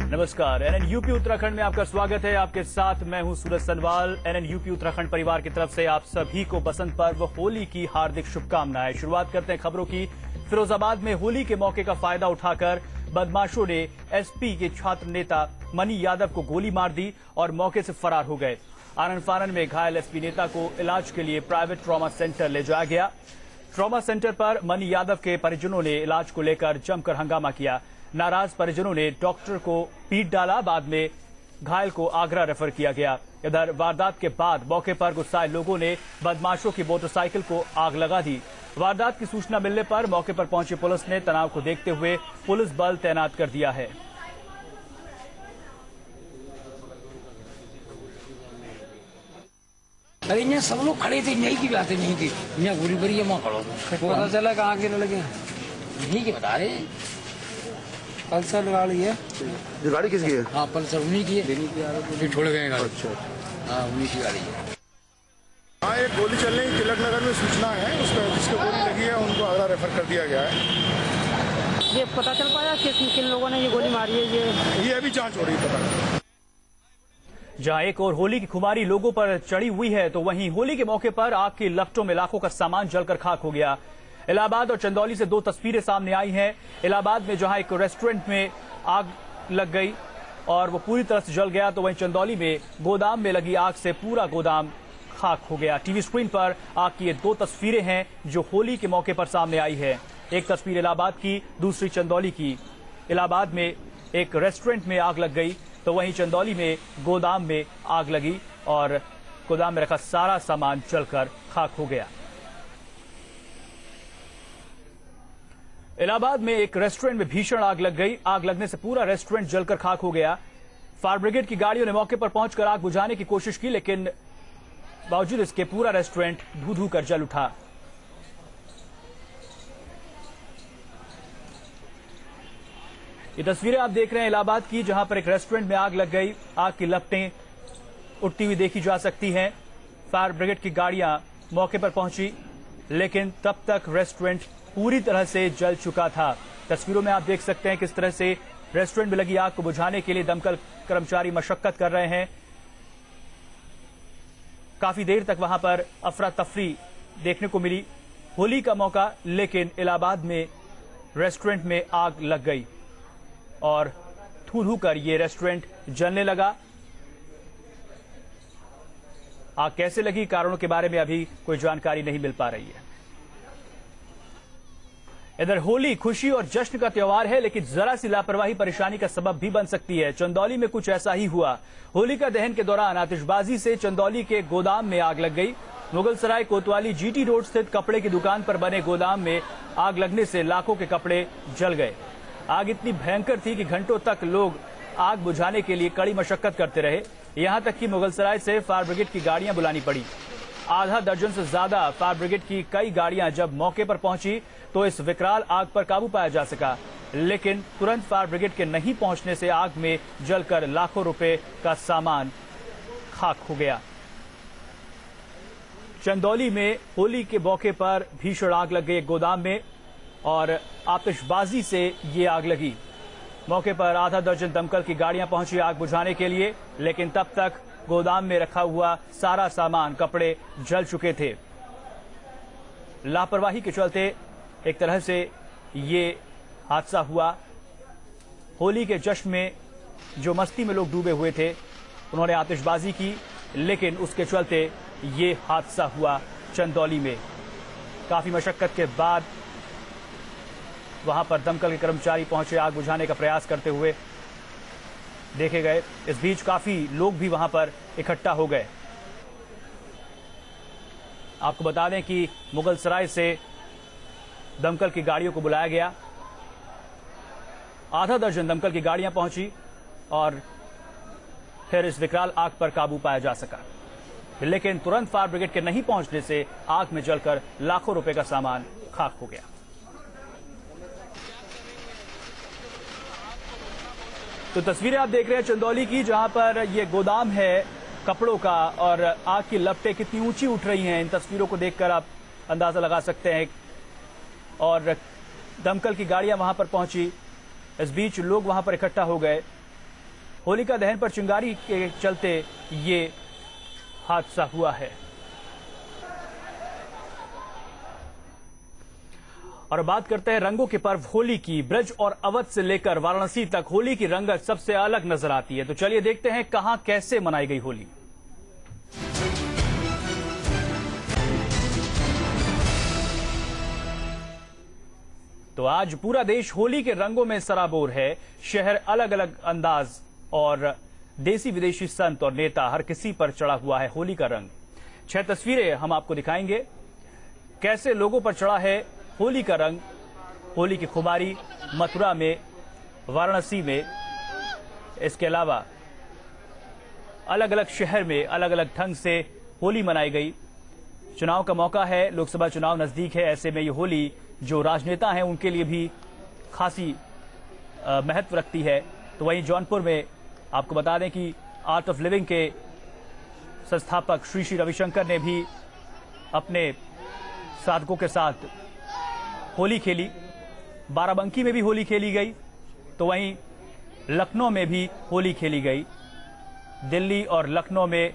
नमस्कार, एनएन-यूपी उत्तराखंड में आपका स्वागत है। आपके साथ मैं हूं सूरज सनवाल। एनएन-यूपी उत्तराखंड परिवार की तरफ से आप सभी को बसंत पर्व होली की हार्दिक शुभकामनाएं। शुरुआत करते हैं खबरों की। फिरोजाबाद में होली के मौके का फायदा उठाकर बदमाशों ने एसपी के छात्र नेता मनी यादव को गोली मार दी और मौके से फरार हो गए। आनन फानन में घायल एसपी नेता को इलाज के लिए प्राइवेट ट्रॉमा सेंटर ले जाया गया। ट्रॉमा सेंटर पर मनी यादव के परिजनों ने इलाज को लेकर जमकर हंगामा किया। नाराज परिजनों ने डॉक्टर को पीट डाला। बाद में घायल को आगरा रेफर किया गया। इधर वारदात के बाद मौके पर गुस्साए लोगों ने बदमाशों की मोटरसाइकिल को आग लगा दी। वारदात की सूचना मिलने पर मौके पर पहुंची पुलिस ने तनाव को देखते हुए पुलिस बल तैनात कर दिया है। अरे यहाँ सब लोग खड़े थे, यही की बात है, नहीं थी यहाँ गोली भरी है, वहाँ खड़ो। पता चला कहाँ गिरने लगे? यही के बता रहे। पल्सर गाड़ी है। जो गाड़ी किसकी है? हाँ पल्सर उन्हीं की है, छोड़ गए गाड़ी। अच्छा हाँ उन्हीं की गाड़ी है। हाँ एक गोली चलने की तिलक नगर में सूचना है, उसका जिसको गोली लगी है उनको आगरा रेफर कर दिया गया है। ये पता चल पाया किन लोगों ने ये गोली मारी है? ये अभी जांच हो रही है पता। जहां एक और होली की खुमारी लोगों पर चढ़ी हुई है, तो वहीं होली के मौके पर आग की लपटों में लाखों का सामान जलकर खाक हो गया। इलाहाबाद और चंदौली से दो तस्वीरें सामने आई हैं। इलाहाबाद में जहां एक रेस्टोरेंट में आग लग गई और वो पूरी तरह से जल गया, तो वहीं चंदौली में गोदाम में लगी आग से पूरा गोदाम खाक हो गया। टीवी स्क्रीन पर आग की ये दो तस्वीरें हैं जो होली के मौके पर सामने आई है। एक तस्वीर इलाहाबाद की, दूसरी चंदौली की। इलाहाबाद में एक रेस्टोरेंट में आग लग गई, तो वहीं चंदौली में गोदाम में आग लगी और गोदाम में रखा सारा सामान जलकर खाक हो गया। इलाहाबाद में एक रेस्टोरेंट में भीषण आग लग गई। आग लगने से पूरा रेस्टोरेंट जलकर खाक हो गया। फायर ब्रिगेड की गाड़ियों ने मौके पर पहुंचकर आग बुझाने की कोशिश की, लेकिन बावजूद इसके पूरा रेस्टोरेंट धू-धू कर जल उठा। ये तस्वीरें आप देख रहे हैं इलाहाबाद की, जहां पर एक रेस्टोरेंट में आग लग गई। आग की लपटें उठती हुई देखी जा सकती हैं। फायर ब्रिगेड की गाड़ियां मौके पर पहुंची, लेकिन तब तक रेस्टोरेंट पूरी तरह से जल चुका था। तस्वीरों में आप देख सकते हैं किस तरह से रेस्टोरेंट में लगी आग को बुझाने के लिए दमकल कर्मचारी मशक्कत कर रहे हैं। काफी देर तक वहां पर अफरा तफरी देखने को मिली। होली का मौका, लेकिन इलाहाबाद में रेस्टोरेंट में आग लग गई और धू-धू कर ये रेस्टोरेंट जलने लगा। आग कैसे लगी, कारणों के बारे में अभी कोई जानकारी नहीं मिल पा रही है। इधर होली खुशी और जश्न का त्योहार है, लेकिन जरा सी लापरवाही परेशानी का सबब भी बन सकती है। चंदौली में कुछ ऐसा ही हुआ। होलिका दहन के दौरान आतिशबाजी से चंदौली के गोदाम में आग लग गई। मुगलसराय कोतवाली जीटी रोड स्थित कपड़े की दुकान पर बने गोदाम में आग लगने से लाखों के कपड़े जल गए। आग इतनी भयंकर थी कि घंटों तक लोग आग बुझाने के लिए कड़ी मशक्कत करते रहे। यहां तक कि मुगलसराय से फायर ब्रिगेड की गाड़ियां बुलानी पड़ी। आधा दर्जन से ज्यादा फायर ब्रिगेड की कई गाड़ियां जब मौके पर पहुंची तो इस विकराल आग पर काबू पाया जा सका, लेकिन तुरंत फायर ब्रिगेड के नहीं पहुंचने से आग में जलकर लाखों रुपए का सामान खाक हो गया। चंदौली में होली के मौके पर भीषण आग लग गई एक गोदाम में और आतिशबाजी से ये आग लगी। मौके पर आधा दर्जन दमकल की गाड़ियां पहुंची आग बुझाने के लिए, लेकिन तब तक गोदाम में रखा हुआ सारा सामान, कपड़े जल चुके थे। लापरवाही के चलते एक तरह से ये हादसा हुआ। होली के जश्न में जो मस्ती में लोग डूबे हुए थे, उन्होंने आतिशबाजी की, लेकिन उसके चलते ये हादसा हुआ चंदौली में। काफी मशक्कत के बाद वहां पर दमकल के कर्मचारी पहुंचे, आग बुझाने का प्रयास करते हुए देखे गए। इस बीच काफी लोग भी वहां पर इकट्ठा हो गए। आपको बता दें कि मुगलसराय से दमकल की गाड़ियों को बुलाया गया। आधा दर्जन दमकल की गाड़ियां पहुंची और फिर इस विकराल आग पर काबू पाया जा सका, लेकिन तुरंत फायर ब्रिगेड के नहीं पहुंचने से आग में जलकर लाखों रुपए का सामान खाक हो गया। तो तस्वीरें आप देख रहे हैं चंदौली की, जहां पर यह गोदाम है कपड़ों का और आग की लपटें कितनी ऊंची उठ रही हैं, इन तस्वीरों को देखकर आप अंदाजा लगा सकते हैं। और दमकल की गाड़ियां वहां पर पहुंची। इस बीच लोग वहां पर इकट्ठा हो गए। होलिका दहन पर चिंगारी के चलते ये हादसा हुआ है। और बात करते हैं रंगों के पर्व होली की। ब्रज और अवध से लेकर वाराणसी तक होली की रंगत सबसे अलग नजर आती है। तो चलिए देखते हैं कहां कैसे मनाई गई होली। तो आज पूरा देश होली के रंगों में सराबोर है। शहर अलग अलग अंदाज और देसी विदेशी संत और नेता हर किसी पर चढ़ा हुआ है होली का रंग। 6 तस्वीरें हम आपको दिखाएंगे कैसे लोगों पर चढ़ा है होली का रंग। होली की खुमारी मथुरा में, वाराणसी में, इसके अलावा अलग अलग शहर में अलग अलग ढंग से होली मनाई गई। चुनाव का मौका है, लोकसभा चुनाव नजदीक है। ऐसे में ये होली जो राजनेता हैं उनके लिए भी खासी महत्व रखती है। तो वहीं जौनपुर में आपको बता दें कि आर्ट ऑफ लिविंग के संस्थापक श्री श्री रविशंकर ने भी अपने साधकों के साथ होली खेली। बाराबंकी में भी होली खेली गई, तो वहीं लखनऊ में भी होली खेली गई। दिल्ली और लखनऊ में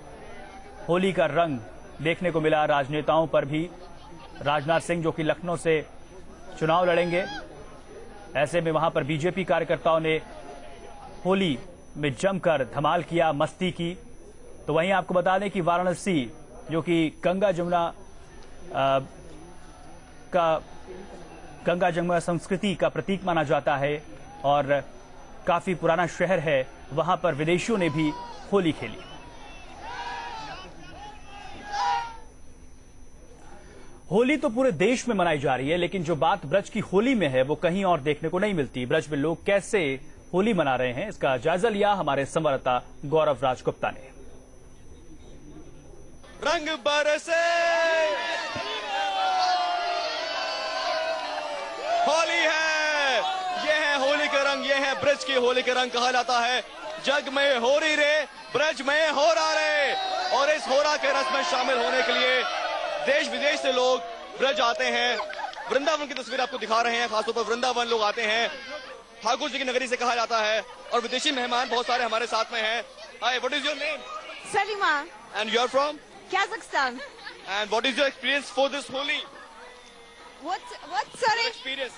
होली का रंग देखने को मिला। राजनेताओं पर भी, राजनाथ सिंह जो कि लखनऊ से चुनाव लड़ेंगे, ऐसे में वहां पर बीजेपी कार्यकर्ताओं ने होली में जमकर धमाल किया, मस्ती की। तो वहीं आपको बता दें कि वाराणसी जो कि गंगा जमुना संस्कृति का प्रतीक माना जाता है और काफी पुराना शहर है, वहां पर विदेशियों ने भी होली खेली। होली तो पूरे देश में मनाई जा रही है, लेकिन जो बात ब्रज की होली में है वो कहीं और देखने को नहीं मिलती। ब्रज में लोग कैसे होली मना रहे हैं, इसका जायजा लिया हमारे संवाददाता गौरव राजगुप्ता ने। रंग बरसे होली है, ये है होली के रंग, ये है ब्रज की होली के रंग। कहा जाता है जग में होरी रे, ब्रज में होरा रे। और इस होरा के रस में शामिल होने के लिए देश विदेश से लोग ब्रज आते हैं। वृंदावन की तस्वीर आपको दिखा रहे हैं, खासतौर पर वृंदावन लोग आते हैं। ठाकुर जी की नगरी से कहा जाता है और विदेशी मेहमान बहुत सारे हमारे साथ में हैं। Hi, what is your name? Salima. And you are from? Kazakhstan. And what is your experience for this Holi? What, sorry? Experience?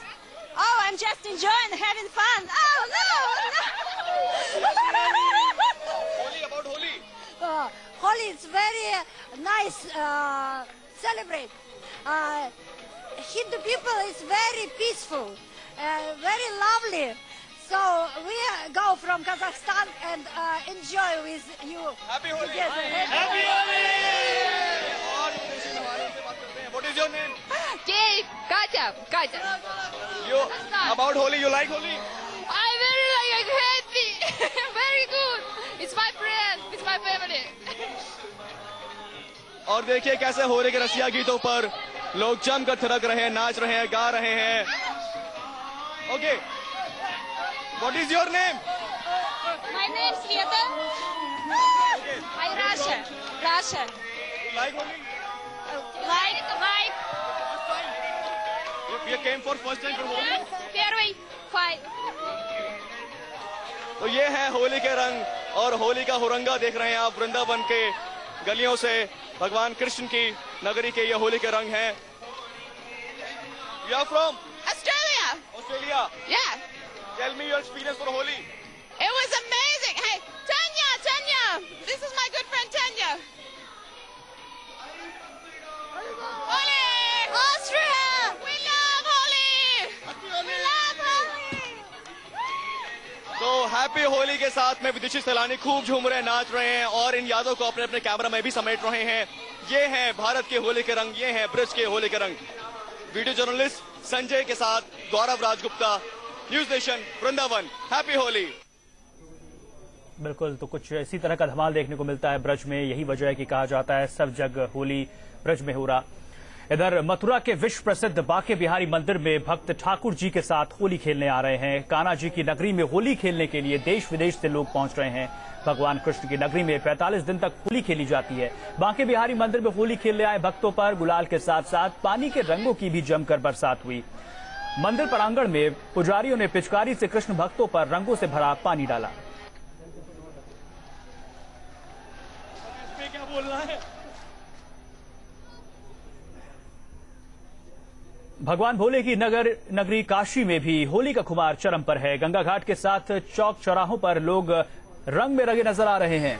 Oh, I'm just enjoying, having fun. Oh, no! Holy, about Holi. Holi is very nice celebrate. Hindu people is very peaceful, very lovely. So we go from Kazakhstan and enjoy with you. Happy Holi. Together. Happy Holi. और विदेशी मेहमानों से बात करते हैं। What is your name? Katya. You about Holi? You like Holi? I very like happy. Very good. It's my friend. It's my family. और देखिए कैसे होली के रसिया गीतों पर लोग जमकर थिरक रहे हैं, नाच रहे हैं, गा रहे हैं। Okay, what is your name? My name is Sveta. I Russia. Like Holi? Like. You came for first time for Holi? Первый. Fight. तो ये है होली के रंग और होली का हुरंगा देख रहे हैं आप वृंदावन के गलियों से। भगवान कृष्ण की नगरी के ये होली के रंग हैं। You are from Australia. Australia? Yeah. Tell me your experience for Holi. It was amazing. Hey, Tanya. This is my good friend Tanya. Holi. Austria. We love Holi. We love Holi. तो happy Holi के साथ में विदेशी सैलानी खूब झूम रहे हैं, नाच रहे हैं और इन यादों को अपने अपने कैमरा में भी समेट रहे हैं। ये हैं भारत के होली के रंग, ये हैं ब्रज के होली के रंग। वीडियो जर्नलिस्ट संजय के साथ Gaurav Rajgupta, News Nation, Vrindavan. Happy Holi. बिल्कुल, तो कुछ इसी तरह का धमाल देखने को मिलता है ब्रज में। यही वजह है कि कहा जाता है सब जगह होली ब्रज में हो रहा। इधर मथुरा के विश्व प्रसिद्ध बांके बिहारी मंदिर में भक्त ठाकुर जी के साथ होली खेलने आ रहे हैं। कान्हा जी की नगरी में होली खेलने के लिए देश विदेश से लोग पहुंच रहे हैं। भगवान कृष्ण की नगरी में 45 दिन तक होली खेली जाती है। बांके बिहारी मंदिर में होली खेलने आए भक्तों पर गुलाल के साथ साथ पानी के रंगों की भी जमकर बरसात हुई। मंदिर प्रांगण में पुजारियों ने पिचकारी से कृष्ण भक्तों पर रंगों से भरा पानी डाला। बोलना है। भगवान भोले की नगरी काशी में भी होली का खुमार चरम पर है। गंगा घाट के साथ चौक चौराहों पर लोग रंग में रंगे नजर आ रहे हैं।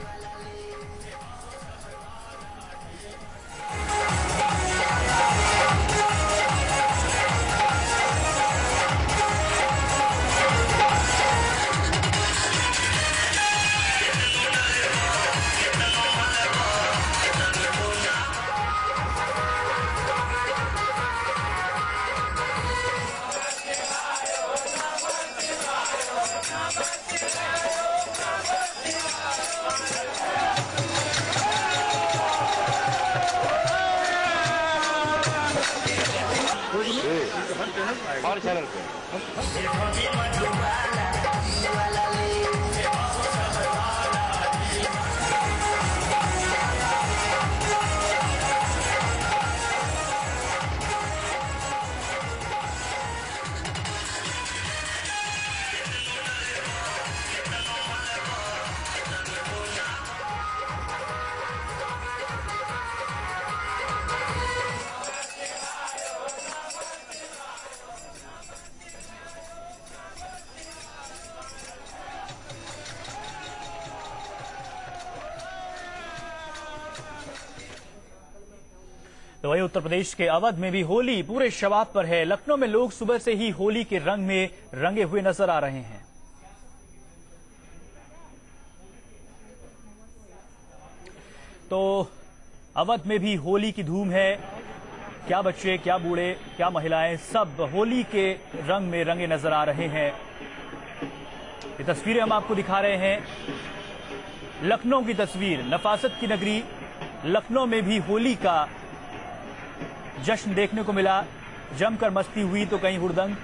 और चैनल पे तो वहीं उत्तर प्रदेश के अवध में भी होली पूरे शबाब पर है। लखनऊ में लोग सुबह से ही होली के रंग में रंगे हुए नजर आ रहे हैं। तो अवध में भी होली की धूम है। क्या बच्चे, क्या बूढ़े, क्या महिलाएं, सब होली के रंग में रंगे नजर आ रहे हैं। ये तस्वीरें हम आपको दिखा रहे हैं। लखनऊ की तस्वीर, नफासत की नगरी लखनऊ में भी होली का जश्न देखने को मिला। जमकर मस्ती हुई तो कहीं हुड़दंग,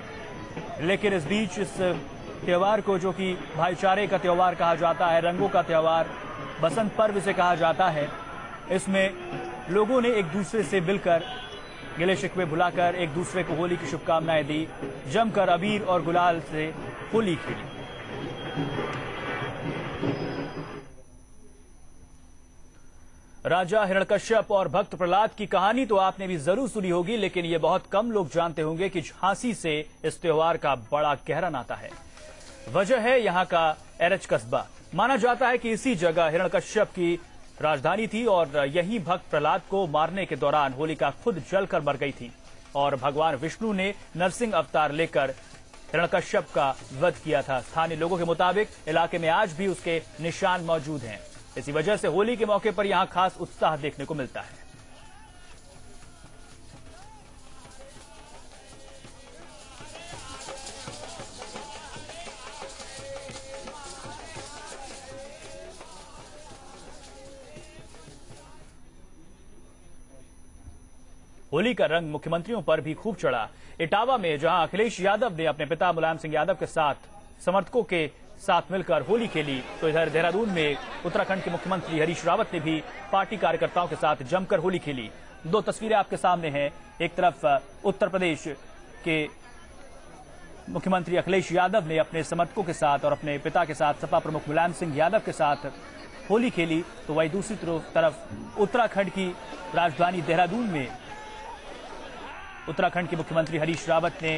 लेकिन इस बीच इस त्योहार को, जो कि भाईचारे का त्योहार कहा जाता है, रंगों का त्योहार, बसंत पर्व से कहा जाता है, इसमें लोगों ने एक दूसरे से मिलकर गिले शिकवे भुलाकर एक दूसरे को होली की शुभकामनाएं दी। जमकर अबीर और गुलाल से होली खेली। राजा हिरण्यकश्यप और भक्त प्रहलाद की कहानी तो आपने भी जरूर सुनी होगी, लेकिन ये बहुत कम लोग जानते होंगे कि झांसी से इस त्योहार का बड़ा गहरा नाता है। वजह है यहां का एरच कस्बा। माना जाता है कि इसी जगह हिरण्यकश्यप की राजधानी थी और यही भक्त प्रहलाद को मारने के दौरान होलिका खुद जलकर मर गई थी और भगवान विष्णु ने नरसिंह अवतार लेकर हिरण्यकश्यप का वध किया था। स्थानीय लोगों के मुताबिक इलाके में आज भी उसके निशान मौजूद हैं। इसी वजह से होली के मौके पर यहां खास उत्साह देखने को मिलता है। होली का रंग मुख्यमंत्रियों पर भी खूब चढ़ा। इटावा में जहां अखिलेश यादव ने अपने पिता मुलायम सिंह यादव के साथ समर्थकों के साथ मिलकर होली खेली, तो इधर देहरादून में उत्तराखंड के मुख्यमंत्री हरीश रावत ने भी पार्टी कार्यकर्ताओं के साथ जमकर होली खेली। दो तस्वीरें आपके सामने हैं। एक तरफ उत्तर प्रदेश के मुख्यमंत्री अखिलेश यादव ने अपने समर्थकों के साथ और अपने पिता के साथ सपा प्रमुख मुलायम सिंह यादव के साथ होली खेली, तो वहीं दूसरी तरफ उत्तराखंड की राजधानी देहरादून में उत्तराखंड के मुख्यमंत्री हरीश रावत ने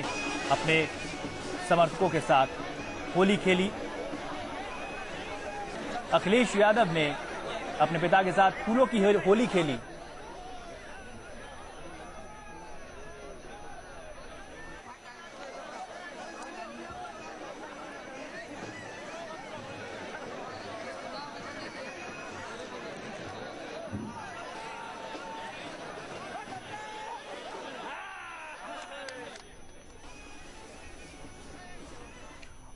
अपने समर्थकों के साथ होली खेली। अखिलेश यादव ने अपने पिता के साथ फूलों की होली खेली।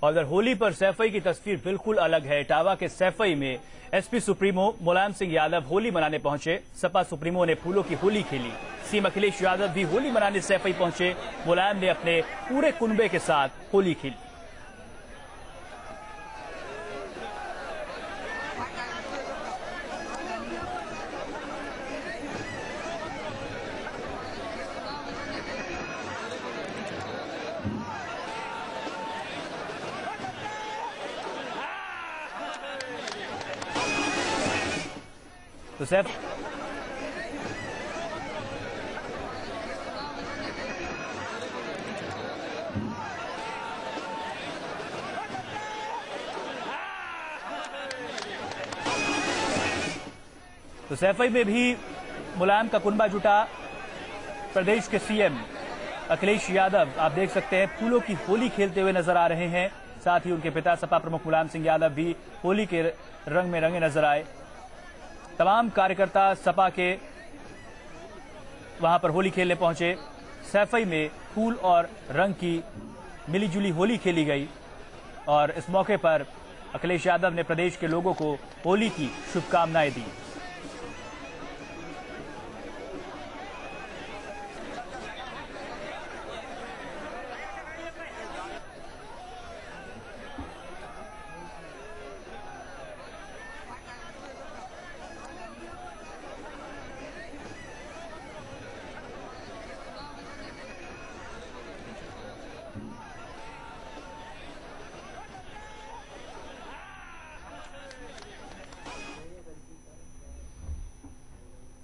और अगर होली पर सैफई की तस्वीर बिल्कुल अलग है। इटावा के सैफई में एसपी सुप्रीमो मुलायम सिंह यादव होली मनाने पहुंचे। सपा सुप्रीमो ने फूलों की होली खेली। सीएम अखिलेश यादव भी होली मनाने सैफई पहुंचे। मुलायम ने अपने पूरे कुनबे के साथ होली खेली। तो सैफ तो सैफई में भी मुलायम का कुनबा जुटा। प्रदेश के सीएम अखिलेश यादव आप देख सकते हैं फूलों की होली खेलते हुए नजर आ रहे हैं। साथ ही उनके पिता सपा प्रमुख मुलायम सिंह यादव भी होली के रंग में रंगे नजर आए। तमाम कार्यकर्ता सपा के वहां पर होली खेलने पहुंचे। सैफई में फूल और रंग की मिलीजुली होली खेली गई और इस मौके पर अखिलेश यादव ने प्रदेश के लोगों को होली की शुभकामनाएं दी।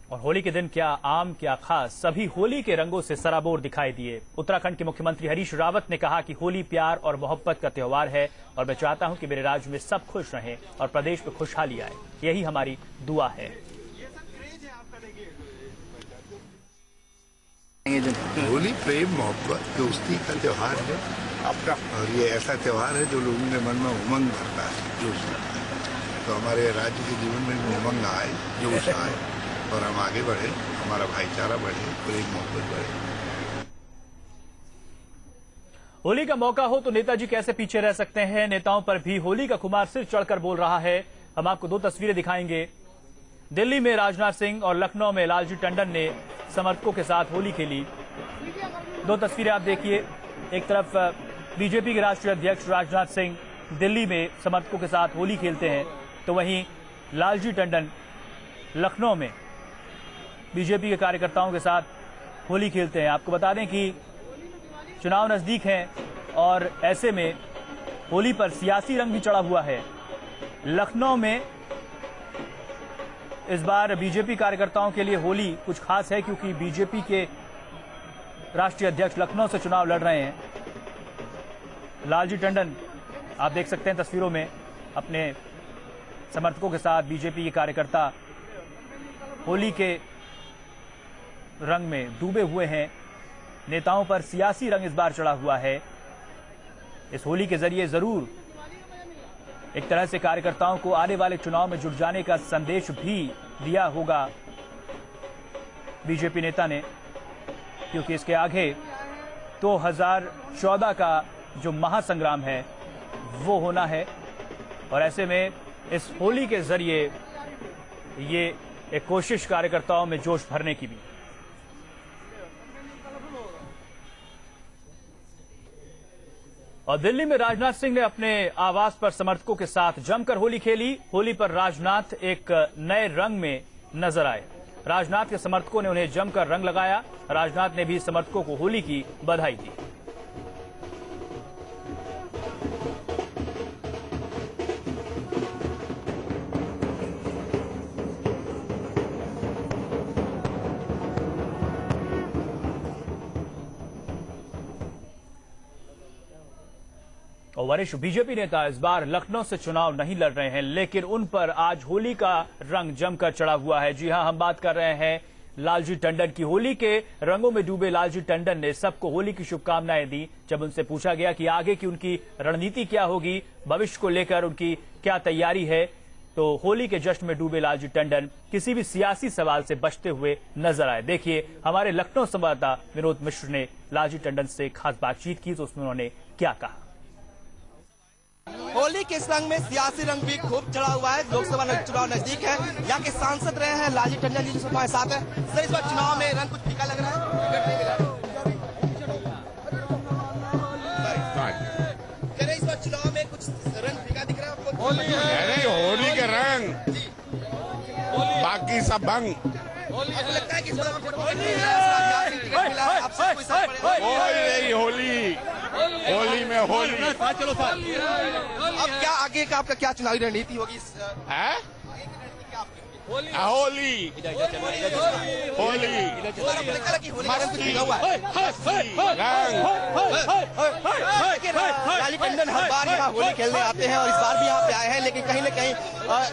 और होली के दिन क्या आम क्या खास, सभी होली के रंगों से सराबोर दिखाई दिए। उत्तराखंड के मुख्यमंत्री हरीश रावत ने कहा कि होली प्यार और मोहब्बत का त्योहार है और मैं चाहता हूं कि मेरे राज्य में सब खुश रहें और प्रदेश में खुशहाली आए, यही हमारी दुआ है। होली प्रेम मोहब्बत दोस्ती का त्योहार है आपका, और ये ऐसा त्योहार है जो लोगों के मन में उमंग भरता है, जोश भरता है। तो हमारे राज्य के जीवन में भी उमंग आए, जोश आए और हम आगे बढ़े, हमारा भाईचारा बढ़े, प्रेम मोहब्बत बढ़े। होली का मौका हो तो नेताजी कैसे पीछे रह सकते हैं। नेताओं पर भी होली का खुमार सिर चढ़कर बोल रहा है। हम आपको दो तस्वीरें दिखाएंगे। दिल्ली में राजनाथ सिंह और लखनऊ में लालजी टंडन ने समर्थकों के साथ होली खेली। दो तस्वीरें आप देखिए। एक तरफ बीजेपी के राष्ट्रीय अध्यक्ष राजनाथ सिंह दिल्ली में समर्थकों के साथ होली खेलते हैं, तो वहीं लालजी टंडन लखनऊ में बीजेपी के कार्यकर्ताओं के साथ होली खेलते हैं। आपको बता दें कि चुनाव नजदीक हैं और ऐसे में होली पर सियासी रंग भी चढ़ा हुआ है। लखनऊ में इस बार बीजेपी कार्यकर्ताओं के लिए होली कुछ खास है, क्योंकि बीजेपी के राष्ट्रीय अध्यक्ष लखनऊ से चुनाव लड़ रहे हैं। लालजी टंडन आप देख सकते हैं तस्वीरों में अपने समर्थकों के साथ बीजेपी के कार्यकर्ता होली के रंग में डूबे हुए हैं। नेताओं पर सियासी रंग इस बार चढ़ा हुआ है। इस होली के जरिए जरूर एक तरह से कार्यकर्ताओं को आने वाले चुनाव में जुट जाने का संदेश भी दिया होगा बीजेपी नेता ने, क्योंकि इसके आगे 2014 का जो महासंग्राम है वो होना है। और ऐसे में इस होली के जरिए ये एक कोशिश कार्यकर्ताओं में जोश भरने की भी। और दिल्ली में राजनाथ सिंह ने अपने आवास पर समर्थकों के साथ जमकर होली खेली। होली पर राजनाथ एक नए रंग में नजर आए। राजनाथ के समर्थकों ने उन्हें जमकर रंग लगाया। राजनाथ ने भी समर्थकों को होली की बधाई दी। और वरिष्ठ बीजेपी नेता इस बार लखनऊ से चुनाव नहीं लड़ रहे हैं, लेकिन उन पर आज होली का रंग जमकर चढ़ा हुआ है। जी हां, हम बात कर रहे हैं लालजी टंडन की। होली के रंगों में डूबे लालजी टंडन ने सबको होली की शुभकामनाएं दी। जब उनसे पूछा गया कि आगे की उनकी रणनीति क्या होगी, भविष्य को लेकर उनकी क्या तैयारी है, तो होली के जश्न में डूबे लालजी टंडन किसी भी सियासी सवाल से बचते हुए नजर आए। देखिए हमारे लखनऊ संवाददाता विनोद मिश्र ने लालजी टंडन से खास बातचीत की, तो उसमें उन्होंने क्या कहा। होली के इस रंग में सियासी रंग भी खूब चढ़ा हुआ है। लोकसभा चुनाव नजदीक है। यहाँ के सांसद रहे हैं लालजी टंडन जी हमारे साथ है। सर, इस बार चुनाव में रंग कुछ फीका लग रहा है? इस बार चुनाव में कुछ रंग फीका दिख रहा है आपको? होली के रंग, बाकी सब भंग। आपको लगता है कि इस बार टिकट मिला है? आपसे कोई सवाल पड़ेगा? होली में होली। चलो सर, अब क्या आगे का आपका क्या चुनावी रणनीति होगी? होली होली लालजी टंडन हर बार यहाँ होली खेलने आते हैं और इस बार भी यहाँ पे आए हैं, लेकिन कहीं न कहीं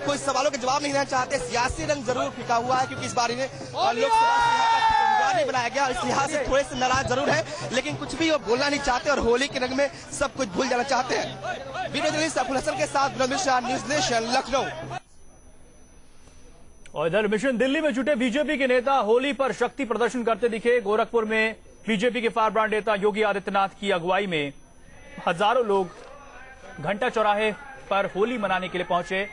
कोई सवालों के जवाब नहीं देना चाहते। सियासी रंग जरूर फीका हुआ है क्योंकि इस बार इन्हें लोकसभा नहीं बनाया गया, इस लिहाज से थोड़े से नाराज जरूर है, लेकिन कुछ भी वो बोलना नहीं चाहते और होली के रंग में सब कुछ भूल जाना चाहते हैं। वीडियो जर्नलिस्ट अफुल हसन के साथ विनोद मिश्रा, न्यूज नेशन, लखनऊ। और इधर मिशन दिल्ली में जुटे बीजेपी के नेता होली पर शक्ति प्रदर्शन करते दिखे। गोरखपुर में बीजेपी के फायर ब्रांड नेता योगी आदित्यनाथ की अगुवाई में हजारों लोग घंटा चौराहे पर होली मनाने के लिए पहुंचे।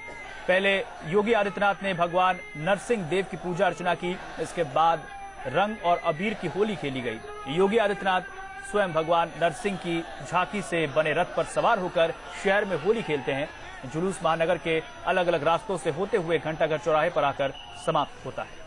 पहले योगी आदित्यनाथ ने भगवान नरसिंह देव की पूजा अर्चना की, इसके बाद रंग और अबीर की होली खेली गई। योगी आदित्यनाथ स्वयं भगवान नरसिंह की झांकी से बने रथ पर सवार होकर शहर में होली खेलते हैं। जुलूस महानगर के अलग अलग रास्तों से होते हुए घंटाघर चौराहे पर आकर समाप्त होता है।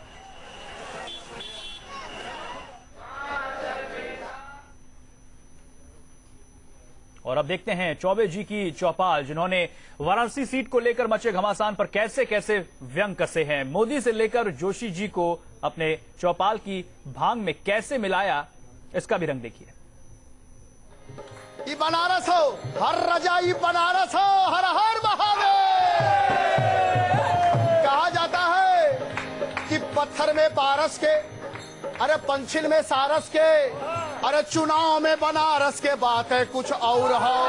और अब देखते हैं चौबे जी की चौपाल, जिन्होंने वाराणसी सीट को लेकर मचे घमासान पर कैसे कैसे व्यंग कसे हैं। मोदी से लेकर जोशी जी को अपने चौपाल की भांग में कैसे मिलाया, इसका भी रंग देखिए। ये बनारस हो, हर रजाई बनारस हो, हर हर महादेव। कहा जाता है कि पत्थर में पारस के, अरे पंचिल में सारस के, अरे चुनाव में बनारस के, बात है कुछ और हो।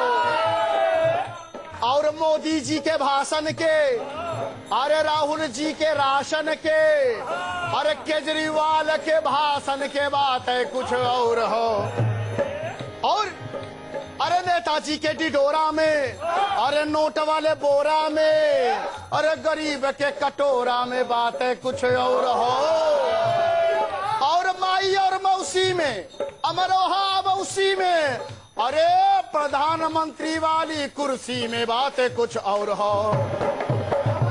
और मोदी जी के भाषण के, अरे राहुल जी के राशन के, अरे केजरीवाल के भाषण के, बात है कुछ और हो। और अरे नेताजी के डिडोरा में, अरे नोट वाले बोरा में, अरे गरीब के कटोरा में, बात है कुछ और हो। और माई और मौसी में, अमरोहा मौसी में, अरे प्रधानमंत्री वाली कुर्सी में, बात है कुछ और हो।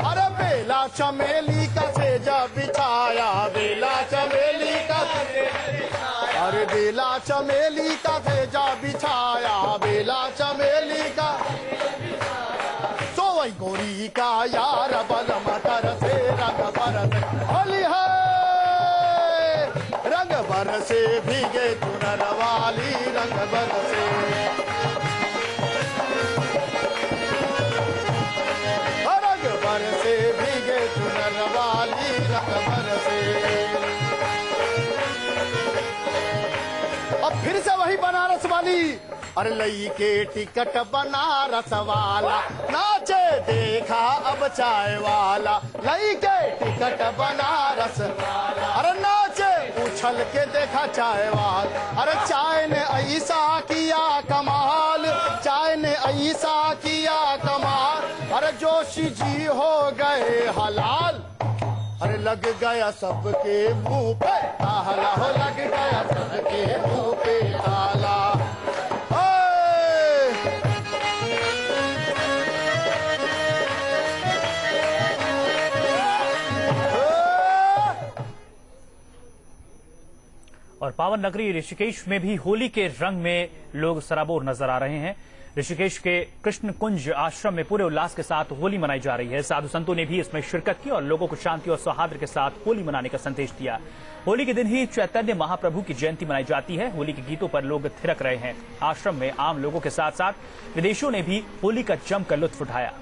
अरे बेला चमेली का सेजा बिछाया, बेला चमेली का, अरे बेला चमेली का भेजा बिछाया, बेला चमेली का, सोवई गोरी का यार बल मटर से रंग बरस होली है, रंग बरसे भीगे चुनर वाली, रंग बरसे, रंग बरसे भीगे चुनर वाली, रंग बरसे। अब फिर से वही बनारस वाली, अरे लई के टिकट बनारस वाला, नाचे देखा अब चाय वाला, लई के टिकट बनारस वाला, अरे नाचे उछल के देखा चाय वाला, अरे चाय ने ऐसा किया कमाल, चाय ने ऐसा किया कमाल, अरे जोशी जी हो गए हलाल, अरे लग गया सबके मुंह पे ताला, हो लग गया सबके मुंह पे ताला। और पावन नगरी ऋषिकेश में भी होली के रंग में लोग सराबोर नजर आ रहे हैं। ऋषिकेश के कृष्ण कुंज आश्रम में पूरे उल्लास के साथ होली मनाई जा रही है। साधु संतों ने भी इसमें शिरकत की और लोगों को शांति और सौहार्द के साथ होली मनाने का संदेश दिया। होली के दिन ही चैतन्य महाप्रभु की जयंती मनाई जाती है। होली के गीतों पर लोग थिरक रहे हैं। आश्रम में आम लोगों के साथ साथ विदेशियों ने भी होली का जमकर लुत्फ उठाया।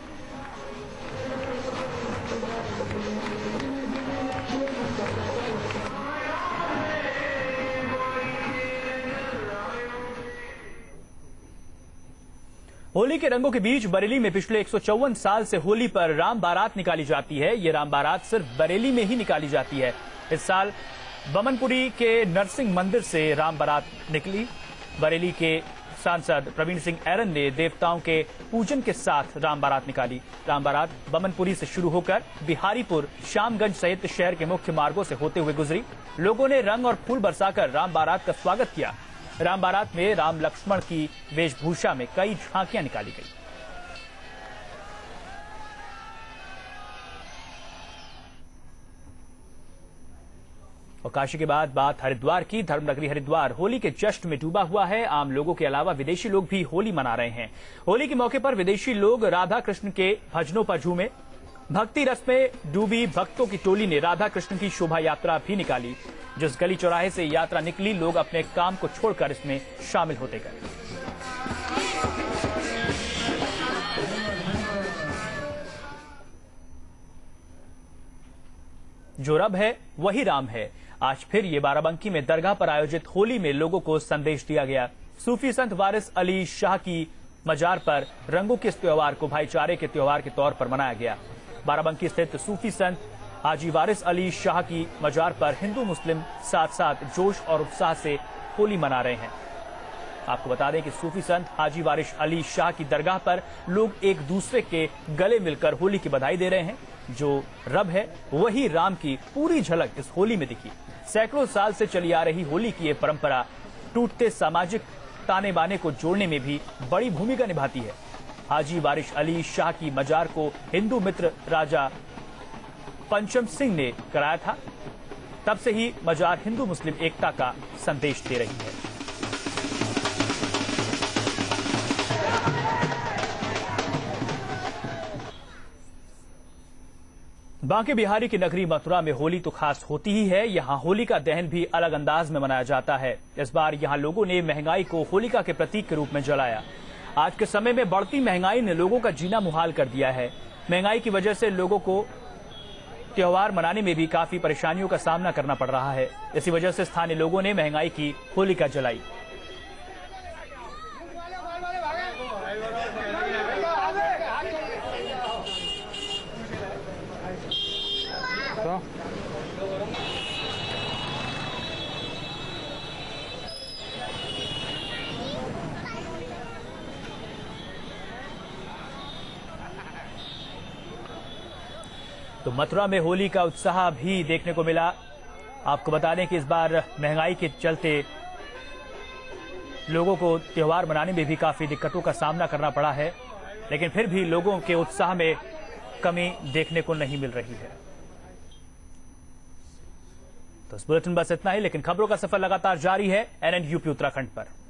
होली के रंगों के बीच बरेली में पिछले 154 साल से होली पर राम बारात निकाली जाती है। ये राम बारात सिर्फ बरेली में ही निकाली जाती है। इस साल बमनपुरी के नरसिंह मंदिर से राम बारात निकली। बरेली के सांसद प्रवीण सिंह ऐरन ने देवताओं के पूजन के साथ राम बारात निकाली। राम बारात बमनपुरी से शुरू होकर बिहारीपुर, श्यामगंज सहित शहर के मुख्य मार्गों से होते हुए गुजरी। लोगों ने रंग और फूल बरसाकर राम बारात का स्वागत किया। राम बारात में राम लक्ष्मण की वेशभूषा में कई झांकियां निकाली गई। और काशी के बाद बात हरिद्वार की। धर्मनगरी हरिद्वार होली के जश्न में डूबा हुआ है। आम लोगों के अलावा विदेशी लोग भी होली मना रहे हैं। होली के मौके पर विदेशी लोग राधा कृष्ण के भजनों पर झूमे। भक्ति रस में डूबी भक्तों की टोली ने राधा कृष्ण की शोभा यात्रा भी निकाली। जिस गली चौराहे से यात्रा निकली, लोग अपने काम को छोड़कर इसमें शामिल होते गए। जो रब है वही राम है। आज फिर ये बाराबंकी में दरगाह पर आयोजित होली में लोगों को संदेश दिया गया। सूफी संत वारिस अली शाह की मजार पर रंगों के इस त्योहार को भाईचारे के त्योहार के तौर पर मनाया गया। बाराबंकी स्थित सूफी संत हाजी वारिस अली शाह की मजार पर हिंदू मुस्लिम साथ साथ जोश और उत्साह से होली मना रहे हैं। आपको बता दें कि सूफी संत हाजी वारिस अली शाह की दरगाह पर लोग एक दूसरे के गले मिलकर होली की बधाई दे रहे हैं। जो रब है वही राम की पूरी झलक इस होली में दिखी। सैकड़ों साल से चली आ रही होली की ये परंपरा टूटते सामाजिक ताने बाने को जोड़ने में भी बड़ी भूमिका निभाती है। हाजी वारिस अली शाह की मजार को हिंदू मित्र राजा पंचम सिंह ने कराया था। तब से ही मजार हिंदू मुस्लिम एकता का संदेश दे रही है। बांके बिहारी की नगरी मथुरा में होली तो खास होती ही है। यहाँ होली का दहन भी अलग अंदाज में मनाया जाता है। इस बार यहाँ लोगों ने महंगाई को होलिका के प्रतीक के रूप में जलाया। आज के समय में बढ़ती महंगाई ने लोगों का जीना मुहाल कर दिया है। महंगाई की वजह से लोगों को त्योहार मनाने में भी काफी परेशानियों का सामना करना पड़ रहा है। इसी वजह से स्थानीय लोगों ने महंगाई की होलिका जलाई। तो मथुरा में होली का उत्साह भी देखने को मिला। आपको बता दें कि इस बार महंगाई के चलते लोगों को त्योहार मनाने में भी काफी दिक्कतों का सामना करना पड़ा है, लेकिन फिर भी लोगों के उत्साह में कमी देखने को नहीं मिल रही है। तो इस बुलेटिन बस इतना ही, लेकिन खबरों का सफर लगातार जारी है NN UP उत्तराखंड पर।